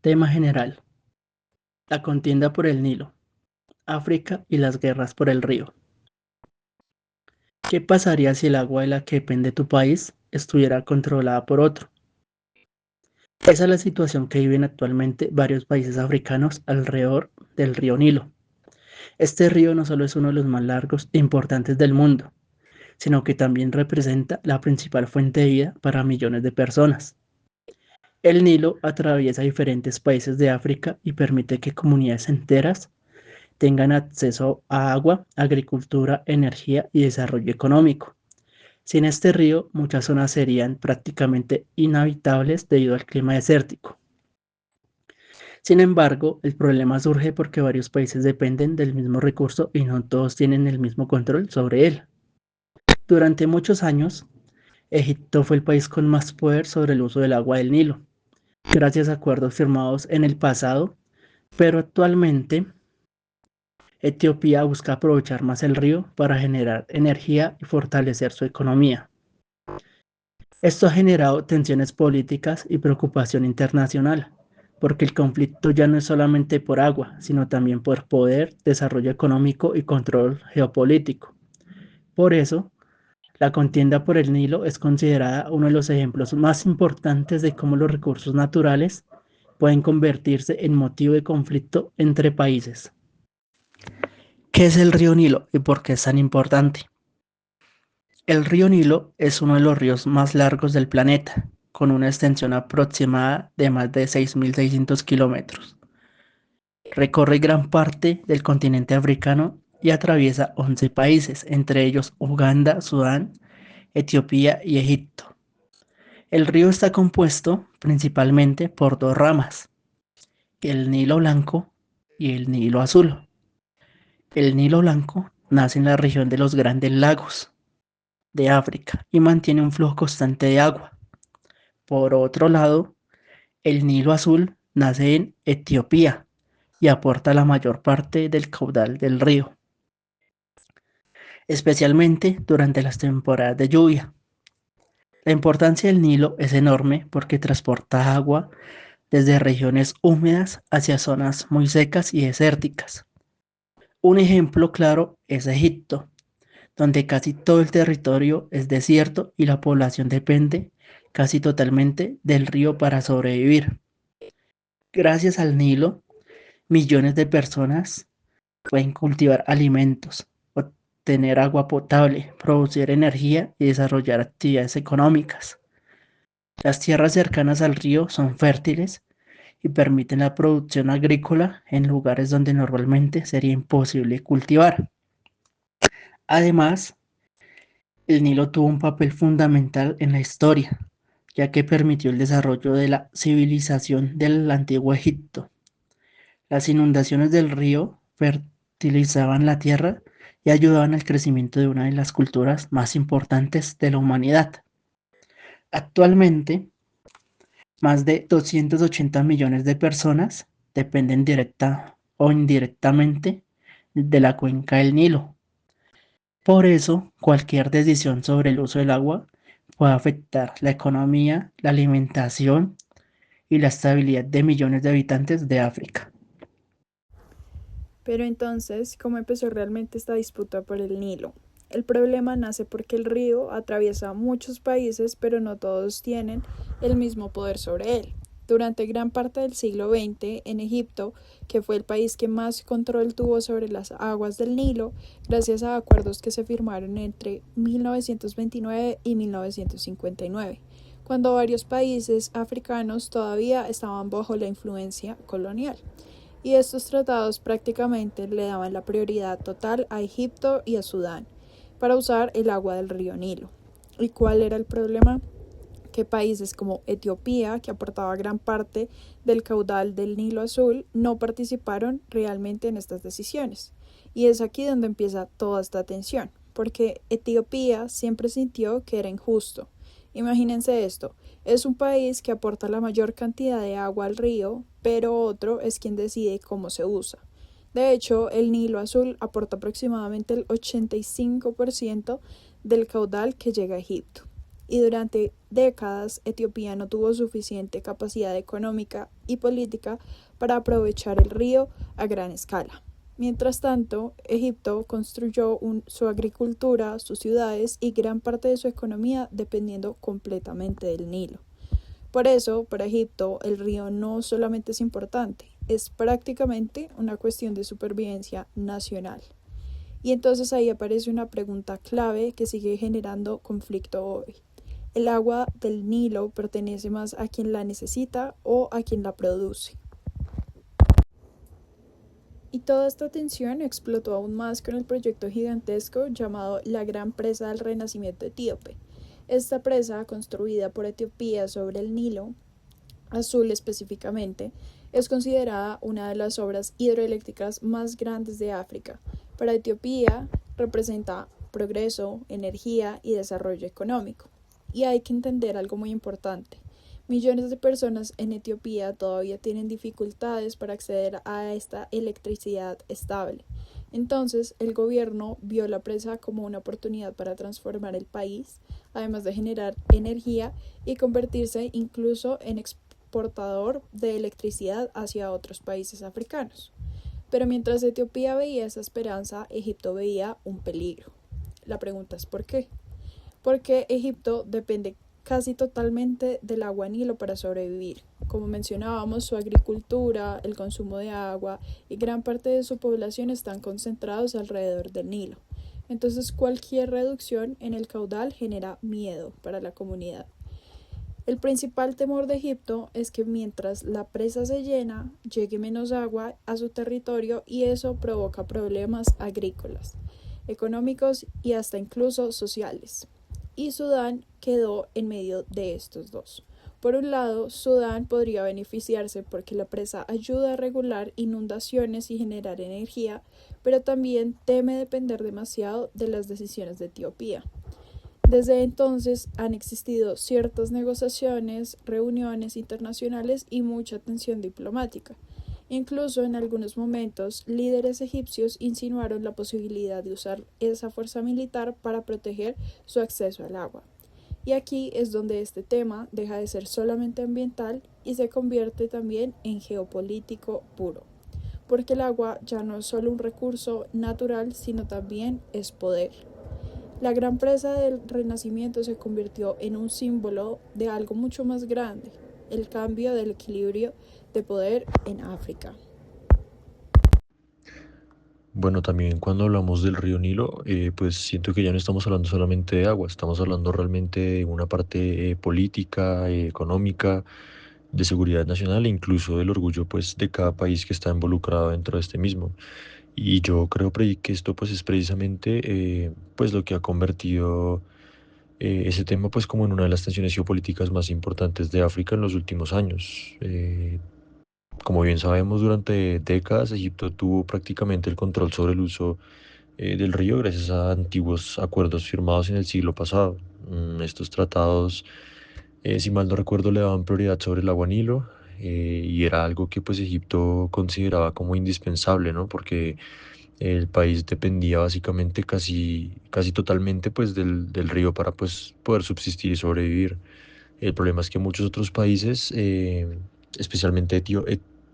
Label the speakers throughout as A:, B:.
A: Tema general: la contienda por el Nilo, África y las guerras por el río. ¿Qué pasaría si el agua de la que depende tu país estuviera controlada por otro? Esa es la situación que viven actualmente varios países africanos alrededor del río Nilo. Este río no solo es uno de los más largos e importantes del mundo, sino que también representa la principal fuente de vida para millones de personas. El Nilo atraviesa diferentes países de África y permite que comunidades enteras tengan acceso a agua, agricultura, energía y desarrollo económico. Sin este río, muchas zonas serían prácticamente inhabitables debido al clima desértico. Sin embargo, el problema surge porque varios países dependen del mismo recurso y no todos tienen el mismo control sobre él. Durante muchos años, Egipto fue el país con más poder sobre el uso del agua del Nilo, gracias a acuerdos firmados en el pasado, pero actualmente Etiopía busca aprovechar más el río para generar energía y fortalecer su economía. Esto ha generado tensiones políticas y preocupación internacional, porque el conflicto ya no es solamente por agua, sino también por poder, desarrollo económico y control geopolítico. Por eso, la contienda por el Nilo es considerada uno de los ejemplos más importantes de cómo los recursos naturales pueden convertirse en motivo de conflicto entre países. ¿Qué es el río Nilo y por qué es tan importante? El río Nilo es uno de los ríos más largos del planeta, con una extensión aproximada de más de 6.600 kilómetros. Recorre gran parte del continente africano y atraviesa 11 países, entre ellos Uganda, Sudán, Etiopía y Egipto. El río está compuesto principalmente por dos ramas, el Nilo Blanco y el Nilo Azul. El Nilo Blanco nace en la región de los Grandes Lagos de África y mantiene un flujo constante de agua. Por otro lado, el Nilo Azul nace en Etiopía y aporta la mayor parte del caudal del río, especialmente durante las temporadas de lluvia. La importancia del Nilo es enorme porque transporta agua desde regiones húmedas hacia zonas muy secas y desérticas. Un ejemplo claro es Egipto, donde casi todo el territorio es desierto y la población depende casi totalmente del río para sobrevivir. Gracias al Nilo, millones de personas pueden cultivar alimentos, obtener agua potable, producir energía y desarrollar actividades económicas. Las tierras cercanas al río son fértiles y permiten la producción agrícola en lugares donde normalmente sería imposible cultivar. Además, el Nilo tuvo un papel fundamental en la historia, ya que permitió el desarrollo de la civilización del antiguo Egipto. Las inundaciones del río fertilizaban la tierra y ayudaban al crecimiento de una de las culturas más importantes de la humanidad. Actualmente, más de 280 millones de personas dependen directa o indirectamente de la cuenca del Nilo. Por eso, cualquier decisión sobre el uso del agua puede afectar la economía, la alimentación y la estabilidad de millones de habitantes de África.
B: Pero entonces, ¿cómo empezó realmente esta disputa por el Nilo? El problema nace porque el río atraviesa muchos países, pero no todos tienen el mismo poder sobre él. Durante gran parte del siglo XX, en Egipto, que fue el país que más control tuvo sobre las aguas del Nilo, gracias a acuerdos que se firmaron entre 1929 y 1959, cuando varios países africanos todavía estaban bajo la influencia colonial, y estos tratados prácticamente le daban la prioridad total a Egipto y a Sudán para usar el agua del río Nilo. ¿Y cuál era el problema? Que países como Etiopía, que aportaba gran parte del caudal del Nilo Azul, no participaron realmente en estas decisiones. Y es aquí donde empieza toda esta tensión, porque Etiopía siempre sintió que era injusto. Imagínense esto, es un país que aporta la mayor cantidad de agua al río, pero otro es quien decide cómo se usa. De hecho, el Nilo Azul aporta aproximadamente el 85% del caudal que llega a Egipto. y durante décadas Etiopía no tuvo suficiente capacidad económica y política para aprovechar el río a gran escala. Mientras tanto, Egipto construyó su agricultura, sus ciudades y gran parte de su economía dependiendo completamente del Nilo. Por eso, para Egipto, el río no solamente es importante, es prácticamente una cuestión de supervivencia nacional. Y entonces ahí aparece una pregunta clave que sigue generando conflicto hoy. ¿El agua del Nilo pertenece más a quien la necesita o a quien la produce? Y toda esta tensión explotó aún más con el proyecto gigantesco llamado la Gran Presa del Renacimiento Etíope. Esta presa, construida por Etiopía sobre el Nilo, Azul específicamente, es considerada una de las obras hidroeléctricas más grandes de África. Para Etiopía representa progreso, energía y desarrollo económico. Y hay que entender algo muy importante. Millones de personas en Etiopía todavía tienen dificultades para acceder a esta electricidad estable. Entonces, el gobierno vio la presa como una oportunidad para transformar el país, además de generar energía y convertirse incluso en exportador de electricidad hacia otros países africanos. Pero mientras Etiopía veía esa esperanza, Egipto veía un peligro. La pregunta es ¿por qué? Porque Egipto depende casi totalmente del agua Nilo para sobrevivir. Como mencionábamos, su agricultura, el consumo de agua y gran parte de su población están concentrados alrededor del Nilo. Entonces, cualquier reducción en el caudal genera miedo para la comunidad. El principal temor de Egipto es que mientras la presa se llena, llegue menos agua a su territorio y eso provoca problemas agrícolas, económicos y hasta incluso sociales. Y Sudán quedó en medio de estos dos. Por un lado, Sudán podría beneficiarse porque la presa ayuda a regular inundaciones y generar energía, pero también teme depender demasiado de las decisiones de Etiopía. Desde entonces han existido ciertas negociaciones, reuniones internacionales y mucha tensión diplomática. Incluso en algunos momentos, líderes egipcios insinuaron la posibilidad de usar esa fuerza militar para proteger su acceso al agua. Y aquí es donde este tema deja de ser solamente ambiental y se convierte también en geopolítico puro, porque el agua ya no es solo un recurso natural, sino también es poder. La gran presa del Renacimiento se convirtió en un símbolo de algo mucho más grande, el cambio del equilibrio de poder en África.
C: Bueno, también cuando hablamos del río Nilo, pues siento que ya no estamos hablando solamente de agua, estamos hablando realmente de una parte política, económica, de seguridad nacional e incluso del orgullo pues de cada país que está involucrado dentro de este mismo. Y yo creo que esto pues es precisamente pues lo que ha convertido ese tema pues como en una de las tensiones geopolíticas más importantes de África en los últimos años. Como bien sabemos, durante décadas Egipto tuvo prácticamente el control sobre el uso del río gracias a antiguos acuerdos firmados en el siglo pasado. Estos tratados, si mal no recuerdo, le daban prioridad sobre el agua Nilo y era algo que pues Egipto consideraba como indispensable, ¿no? Porque el país dependía básicamente casi totalmente pues del río para pues poder subsistir y sobrevivir. El problema es que muchos otros países, especialmente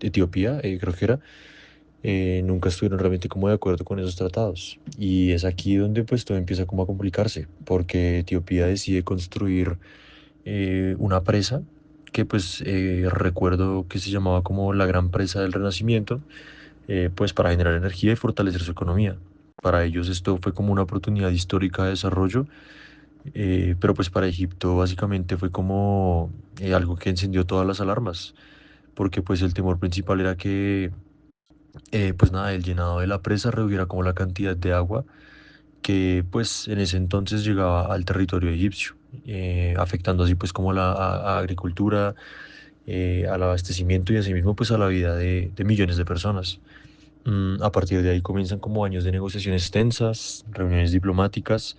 C: Etiopía, creo que era, nunca estuvieron realmente como de acuerdo con esos tratados. Y es aquí donde pues todo empieza como a complicarse, porque Etiopía decide construir una presa que pues recuerdo que se llamaba como la Gran Presa del Renacimiento, pues para generar energía y fortalecer su economía. Para ellos esto fue como una oportunidad histórica de desarrollo, pero pues para Egipto básicamente fue como algo que encendió todas las alarmas, porque pues el temor principal era que pues nada, el llenado de la presa redujera como la cantidad de agua que pues en ese entonces llegaba al territorio egipcio, afectando así pues como a agricultura, al abastecimiento y asimismo pues a la vida de millones de personas. A partir de ahí comienzan como años de negociaciones tensas, reuniones diplomáticas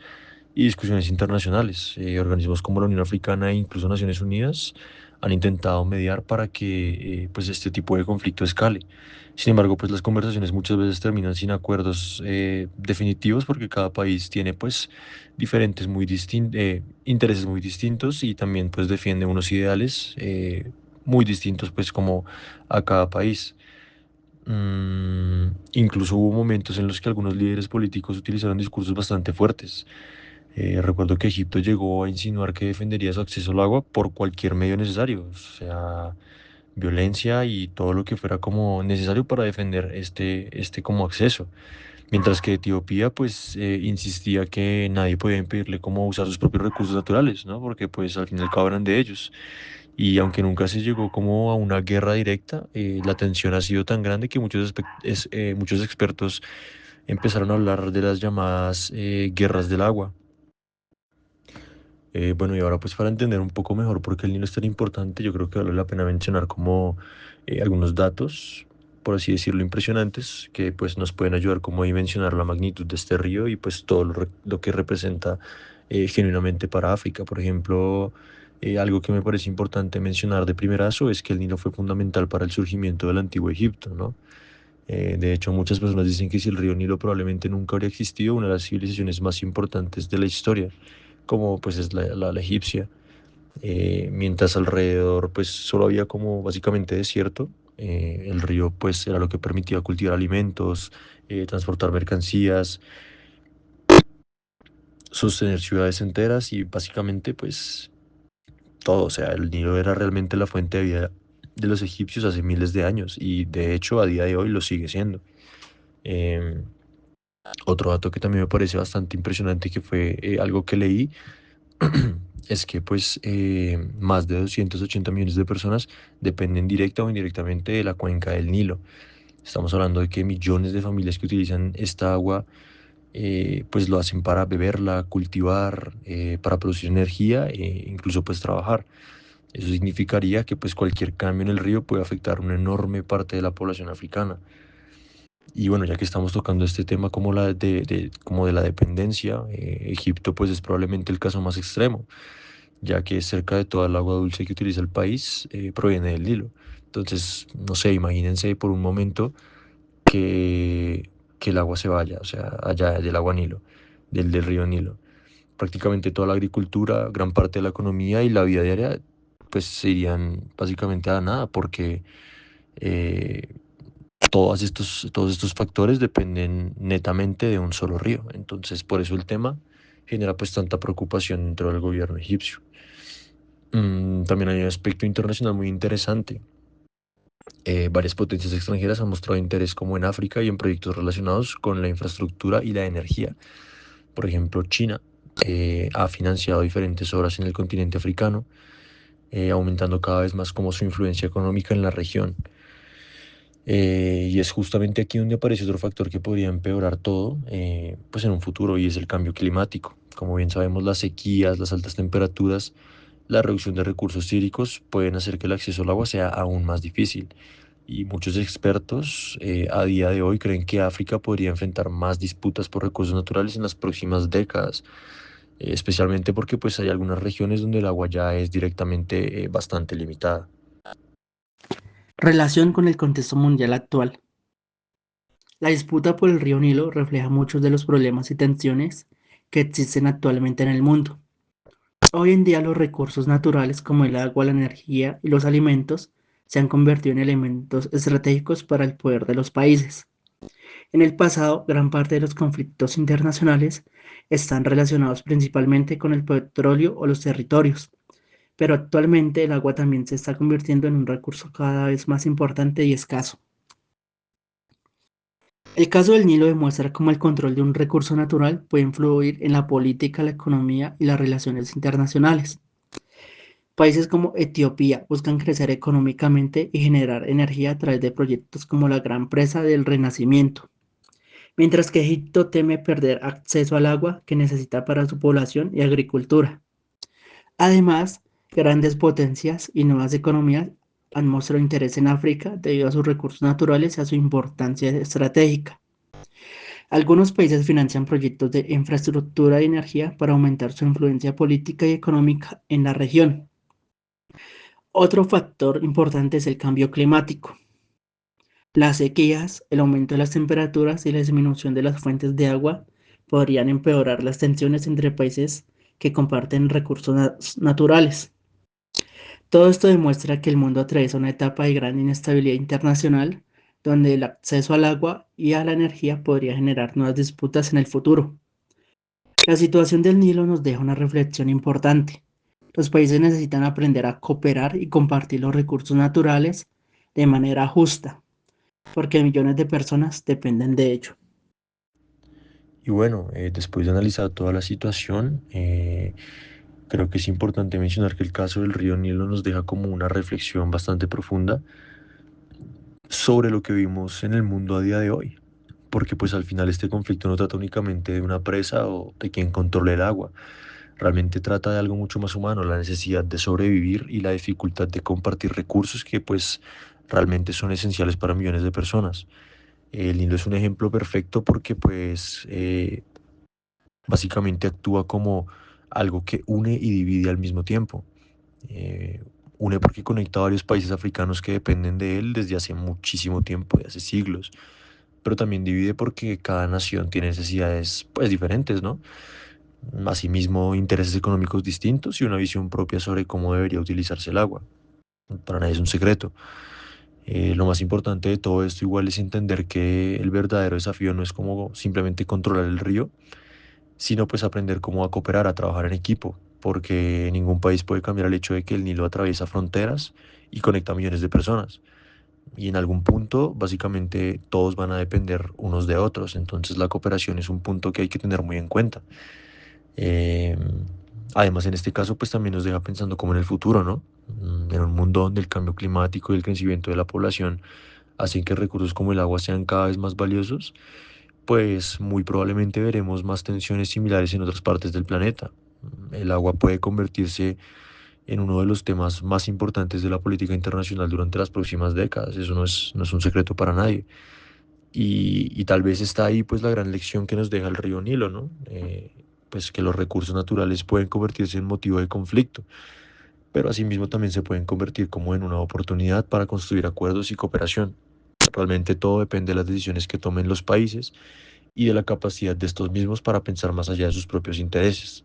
C: y discusiones internacionales. Organismos como la Unión Africana e incluso Naciones Unidas han intentado mediar para que pues este tipo de conflicto escale. Sin embargo, pues las conversaciones muchas veces terminan sin acuerdos definitivos porque cada país tiene pues diferentes intereses muy distintos y también pues defiende unos ideales muy distintos pues como a cada país. Incluso hubo momentos en los que algunos líderes políticos utilizaron discursos bastante fuertes. Recuerdo que Egipto llegó a insinuar que defendería su acceso al agua por cualquier medio necesario, o sea, violencia y todo lo que fuera como necesario para defender este como acceso. Mientras que Etiopía pues insistía que nadie podía impedirle cómo usar sus propios recursos naturales, ¿no? Porque pues al fin y al cabo eran de ellos. Y aunque nunca se llegó como a una guerra directa, la tensión ha sido tan grande que muchos expertos empezaron a hablar de las llamadas guerras del agua. Bueno, y ahora pues para entender un poco mejor por qué el Nilo es tan importante, yo creo que vale la pena mencionar como algunos datos, por así decirlo, impresionantes, que pues nos pueden ayudar como a dimensionar la magnitud de este río y pues todo lo que representa genuinamente para África. Por ejemplo, algo que me parece importante mencionar de primerazo es que el Nilo fue fundamental para el surgimiento del antiguo Egipto, ¿no? De hecho, muchas personas dicen que si el río Nilo probablemente nunca habría existido, una de las civilizaciones más importantes de la historia, como pues es la egipcia, mientras alrededor pues solo había como básicamente desierto. El río pues era lo que permitía cultivar alimentos, transportar mercancías, sostener ciudades enteras y básicamente pues todo. O sea, el Nilo era realmente la fuente de vida de los egipcios hace miles de años y de hecho a día de hoy lo sigue siendo. Em, Otro dato que también me parece bastante impresionante, que fue algo que leí, es que pues más de 280 millones de personas dependen directa o indirectamente de la cuenca del Nilo. Estamos hablando de que millones de familias que utilizan esta agua pues lo hacen para beberla, cultivar, para producir energía e incluso pues trabajar. Eso significaría que pues cualquier cambio en el río puede afectar una enorme parte de la población africana. Y bueno, ya que estamos tocando este tema como, como de la dependencia, Egipto pues es probablemente el caso más extremo, ya que cerca de toda el agua dulce que utiliza el país proviene del Nilo. Entonces, no sé, imagínense por un momento que el agua se vaya, o sea, allá del agua Nilo, del río Nilo. Prácticamente toda la agricultura, gran parte de la economía y la vida diaria pues se irían básicamente a nada porque eh, todos estos factores dependen netamente de un solo río. Entonces, por eso el tema genera pues tanta preocupación dentro del gobierno egipcio. También hay un aspecto internacional muy interesante. Varias potencias extranjeras han mostrado interés como en África y en proyectos relacionados con la infraestructura y la energía. Por ejemplo, China ha financiado diferentes obras en el continente africano, aumentando cada vez más como su influencia económica en la región. Y es justamente aquí donde aparece otro factor que podría empeorar todo, pues en un futuro, y es el cambio climático. Como bien sabemos, las sequías, las altas temperaturas, la reducción de recursos hídricos pueden hacer que el acceso al agua sea aún más difícil. Y muchos expertos a día de hoy creen que África podría enfrentar más disputas por recursos naturales en las próximas décadas, especialmente porque pues hay algunas regiones donde el agua ya es directamente bastante limitada.
A: Relación con el contexto mundial actual. La disputa por el río Nilo refleja muchos de los problemas y tensiones que existen actualmente en el mundo. Hoy en día los recursos naturales como el agua, la energía y los alimentos se han convertido en elementos estratégicos para el poder de los países. En el pasado, gran parte de los conflictos internacionales están relacionados principalmente con el petróleo o los territorios, pero actualmente el agua también se está convirtiendo en un recurso cada vez más importante y escaso. El caso del Nilo demuestra cómo el control de un recurso natural puede influir en la política, la economía y las relaciones internacionales. Países como Etiopía buscan crecer económicamente y generar energía a través de proyectos como la Gran Presa del Renacimiento, mientras que Egipto teme perder acceso al agua que necesita para su población y agricultura. Además, grandes potencias y nuevas economías han mostrado interés en África debido a sus recursos naturales y a su importancia estratégica. Algunos países financian proyectos de infraestructura y energía para aumentar su influencia política y económica en la región. Otro factor importante es el cambio climático. Las sequías, el aumento de las temperaturas y la disminución de las fuentes de agua podrían empeorar las tensiones entre países que comparten recursos naturales. Todo esto demuestra que el mundo atraviesa una etapa de gran inestabilidad internacional, donde el acceso al agua y a la energía podría generar nuevas disputas en el futuro. La situación del Nilo nos deja una reflexión importante. Los países necesitan aprender a cooperar y compartir los recursos naturales de manera justa, porque millones de personas dependen de ello.
C: Y bueno, después de analizar toda la situación, creo que es importante mencionar que el caso del río Nilo nos deja como una reflexión bastante profunda sobre lo que vimos en el mundo a día de hoy. Porque pues al final este conflicto no trata únicamente de una presa o de quien controle el agua. Realmente trata de algo mucho más humano, la necesidad de sobrevivir y la dificultad de compartir recursos que pues realmente son esenciales para millones de personas. El Nilo es un ejemplo perfecto porque pues básicamente actúa como algo que une y divide al mismo tiempo. Eh, Une porque conecta a varios países africanos que dependen de él desde hace muchísimo tiempo, de hace siglos, pero también divide porque cada nación tiene necesidades pues diferentes, ¿no? Asimismo, intereses económicos distintos y una visión propia sobre cómo debería utilizarse el agua. Para nadie es un secreto. Lo más importante de todo esto igual es entender que el verdadero desafío no es como simplemente controlar el río, sino pues aprender cómo a cooperar, a trabajar en equipo, porque ningún país puede cambiar el hecho de que el Nilo atraviesa fronteras y conecta a millones de personas. Y en algún punto, básicamente, todos van a depender unos de otros, entonces la cooperación es un punto que hay que tener muy en cuenta. Eh, Además, en este caso, pues también nos deja pensando como en el futuro, ¿no? En un mundo donde el cambio climático y el crecimiento de la población hacen que recursos como el agua sean cada vez más valiosos, pues muy probablemente veremos más tensiones similares en otras partes del planeta. El agua puede convertirse en uno de los temas más importantes de la política internacional durante las próximas décadas. Eso no es un secreto para nadie. Y tal vez está ahí pues la gran lección que nos deja el río Nilo, ¿no? Pues que los recursos naturales pueden convertirse en motivo de conflicto, pero asimismo también se pueden convertir como en una oportunidad para construir acuerdos y cooperación. Realmente todo depende de las decisiones que tomen los países y de la capacidad de estos mismos para pensar más allá de sus propios intereses.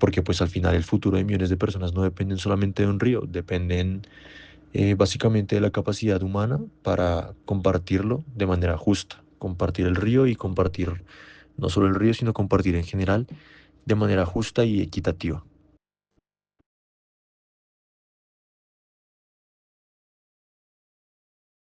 C: Porque pues al final el futuro de millones de personas no dependen solamente de un río, dependen básicamente de la capacidad humana para compartirlo de manera justa, compartir el río y compartir no solo el río, sino compartir en general de manera justa y equitativa.